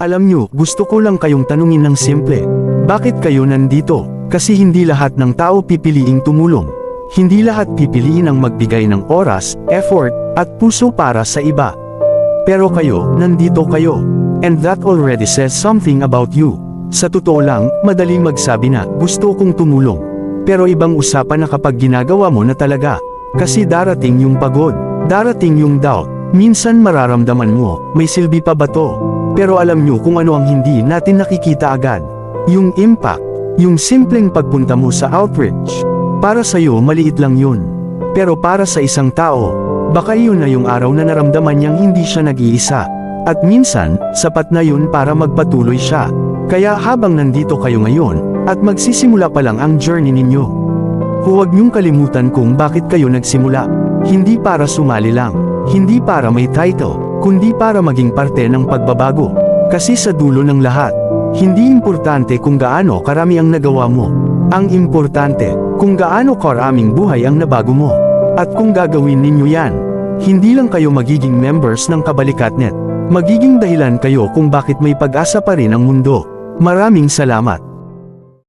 Alam nyo, gusto ko lang kayong tanungin ng simple. Bakit kayo nandito? Kasi hindi lahat ng tao pipiliing tumulong. Hindi lahat pipiliin ang magbigay ng oras, effort, at puso para sa iba. Pero kayo, nandito kayo. And that already says something about you. Sa totoo lang, madaling magsabi na, gusto kong tumulong. Pero ibang usapan na kapag ginagawa mo na talaga. Kasi darating yung pagod, darating yung doubt. Minsan mararamdaman mo, may silbi pa ba to? Pero alam nyo kung ano ang hindi natin nakikita agad. Yung impact, yung simpleng pagpunta mo sa outreach. Para sa'yo maliit lang yun. Pero para sa isang tao, baka yun na yung araw na naramdaman niyang hindi siya nag-iisa. At minsan, sapat na yun para magpatuloy siya. Kaya habang nandito kayo ngayon, at magsisimula pa lang ang journey ninyo, huwag niyong kalimutan kung bakit kayo nagsimula. Hindi para sumali lang, hindi para may title, kundi para maging parte ng pagbabago. Kasi sa dulo ng lahat, hindi importante kung gaano karami ang nagawa mo. Ang importante, kung gaano karaming buhay ang nabago mo. At kung gagawin ninyo yan, hindi lang kayo magiging members ng Kabalikatnet. Magiging dahilan kayo kung bakit may pag-asa pa rin ang mundo. Maraming salamat.